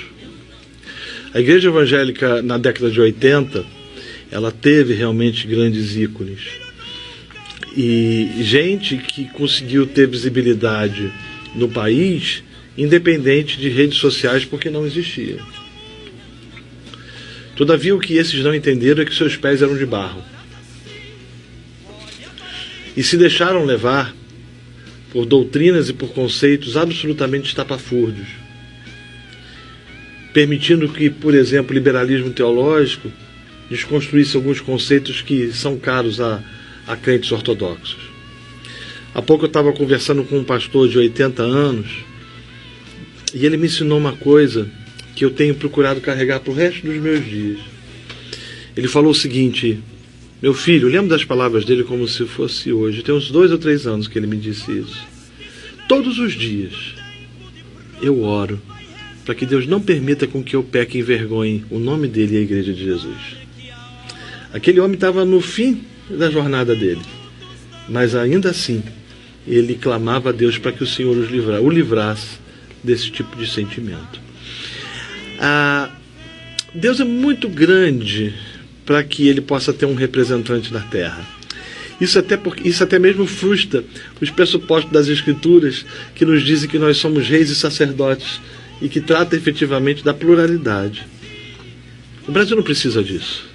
A igreja evangélica, na década de 80, ela teve realmente grandes ícones. E gente que conseguiu ter visibilidade no país, independente de redes sociais, porque não existia. Todavia, o que esses não entenderam é que seus pés eram de barro. E se deixaram levar por doutrinas e por conceitos absolutamente estapafúrdios, permitindo que, por exemplo, o liberalismo teológico desconstruísse alguns conceitos que são caros a crentes ortodoxos. Há pouco eu estava conversando com um pastor de 80 anos e ele me ensinou uma coisa que eu tenho procurado carregar para o resto dos meus dias. Ele falou o seguinte: meu filho, lembro das palavras dele como se fosse hoje, tem uns 2 ou 3 anos que ele me disse isso. Todos os dias eu oro para que Deus não permita com que eu peque e envergonhe o nome dele e a igreja de Jesus. Aquele homem estava no fim da jornada dele, mas ainda assim ele clamava a Deus para que o Senhor o livrasse desse tipo de sentimento. Deus é muito grande para que ele possa ter um representante na terra. Isso até mesmo frustra os pressupostos das Escrituras, que nos dizem que nós somos reis e sacerdotes e que trata efetivamente da pluralidade. O Brasil não precisa disso.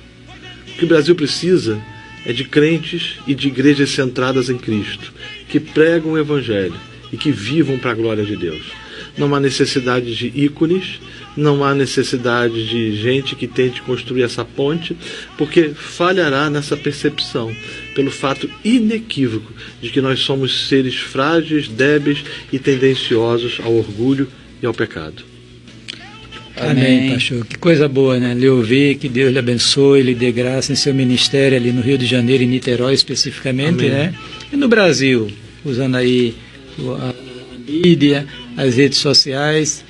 O que o Brasil precisa é de crentes e de igrejas centradas em Cristo, que pregam o Evangelho e que vivam para a glória de Deus. Não há necessidade de ícones, não há necessidade de gente que tente construir essa ponte, porque falhará nessa percepção, pelo fato inequívoco de que nós somos seres frágeis, débeis e tendenciosos ao orgulho e ao pecado. Amém, pastor. Que coisa boa, né? Lhe ouvir, que Deus lhe abençoe, lhe dê graça em seu ministério ali no Rio de Janeiro, em Niterói especificamente, amém, né? E no Brasil, usando aí a mídia, as redes sociais,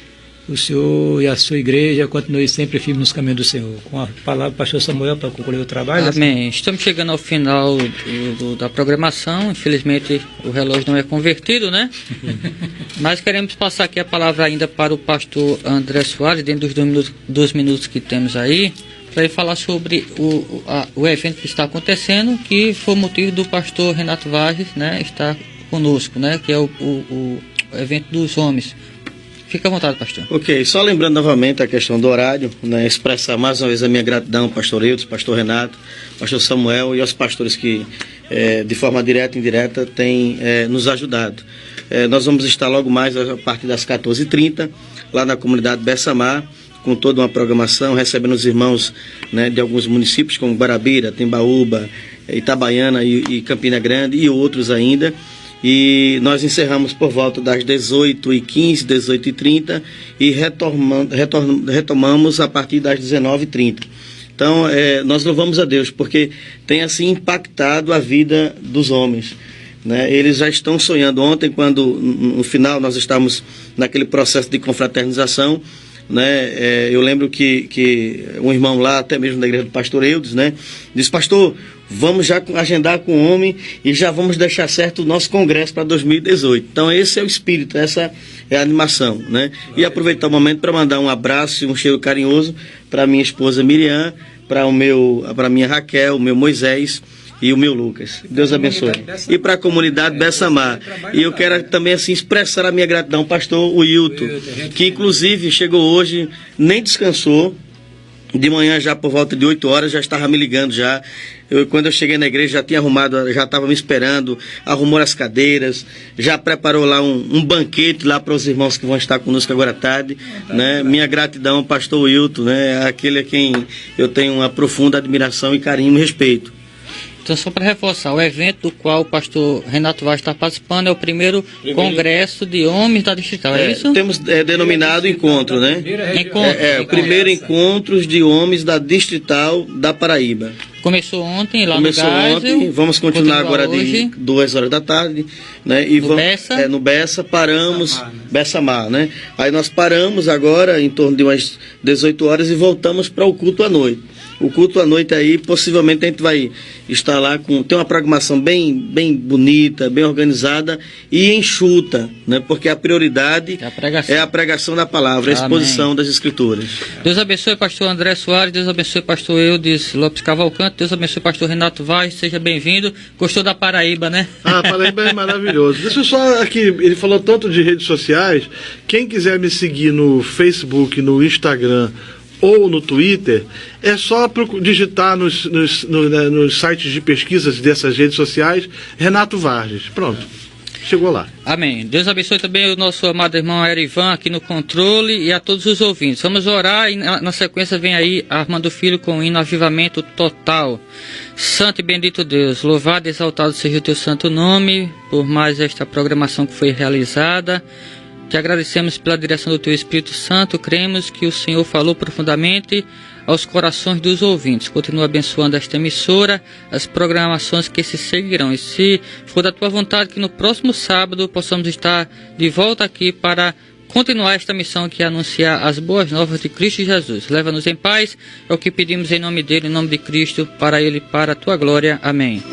o senhor e a sua igreja continue sempre firme nos caminhos do Senhor. Com a palavra, pastor Samuel, para concluir o trabalho. Amém. Estamos chegando ao final da programação. Infelizmente, o relógio não é convertido, né? Mas queremos passar aqui a palavra ainda para o pastor André Soares, dentro dos minutos que temos aí, para ele falar sobre o evento que está acontecendo, que foi motivo do pastor Renato Vargas, né, estar conosco, né, que é o evento dos homens. Fica à vontade, pastor. Ok, só lembrando novamente a questão do horário, né, expressar mais uma vez a minha gratidão ao pastor Eudes, pastor Renato, pastor Samuel e aos pastores que, de forma direta e indireta, têm nos ajudado. Nós vamos estar logo mais a partir das 14h30, lá na comunidade Bessamar, com toda uma programação, recebendo os irmãos, né, de alguns municípios, como Guarabira, Timbaúba, Itabaiana e Campina Grande e outros ainda. E nós encerramos por volta das 18h15, 18h30 e retomamos a partir das 19h30. Então, nós louvamos a Deus, porque tem assim impactado a vida dos homens, né? Eles já estão sonhando. Ontem, quando no final nós estávamos naquele processo de confraternização, né, eu lembro que um irmão lá, até mesmo da igreja do pastor Eudes, né, disse: pastor, vamos já agendar com o homem e já vamos deixar certo o nosso congresso para 2018. Então esse é o espírito, essa é a animação, né? E aproveitar o momento para mandar um abraço e um cheiro carinhoso para minha esposa Miriam, para minha Raquel, o meu Moisés e o meu Lucas. Deus abençoe. E para a comunidade Bessamar. E eu quero também assim expressar a minha gratidão ao pastor Wilton, que inclusive chegou hoje, nem descansou. De manhã já por volta de 8 horas já estava me ligando já. Quando eu cheguei na igreja já tinha arrumado, já estava me esperando, arrumou as cadeiras, já preparou lá um banquete lá para os irmãos que vão estar conosco agora à tarde, né? Minha gratidão ao pastor Wilton, né? Aquele a quem eu tenho uma profunda admiração e carinho e respeito. Então, só para reforçar, o evento do qual o pastor Renato Vaz está participando é o primeiro Congresso de Homens da Distrital, é isso? Temos denominado encontro, né? O primeiro encontro de homens da Distrital da Paraíba. Começou ontem lá no Geisel, vamos continuar agora hoje, de 2 horas da tarde, né? E no Bessa paramos, Bessamar, né? Aí nós paramos agora em torno de umas 18 horas e voltamos para o culto à noite. O culto à noite aí, possivelmente a gente vai estar lá tem uma programação bem bonita, bem organizada e enxuta, né? Porque a prioridade é a pregação da palavra, a exposição das Escrituras. Deus abençoe pastor André Soares, Deus abençoe pastor Eudes Lopes Cavalcante, Deus abençoe pastor Renato Vaz, seja bem-vindo. Gostou da Paraíba, né? Ah, Paraíba é maravilhoso. Deixa eu só aqui, ele falou tanto de redes sociais, quem quiser me seguir no Facebook, no Instagram ou no Twitter, é só digitar nos sites de pesquisas dessas redes sociais, Renato Vargas. Pronto, chegou lá. Amém. Deus abençoe também o nosso amado irmão Erivan aqui no controle e a todos os ouvintes. Vamos orar e na sequência vem aí Armando Filho com o hino Avivamento Total. Santo e bendito Deus, louvado e exaltado seja o teu santo nome, por mais esta programação que foi realizada. Te agradecemos pela direção do Teu Espírito Santo, cremos que o Senhor falou profundamente aos corações dos ouvintes. Continua abençoando esta emissora, as programações que se seguirão. E se for da Tua vontade que no próximo sábado possamos estar de volta aqui para continuar esta missão que é anunciar as boas novas de Cristo Jesus. Leva-nos em paz, é o que pedimos em nome dele, em nome de Cristo, para ele, para a Tua glória. Amém.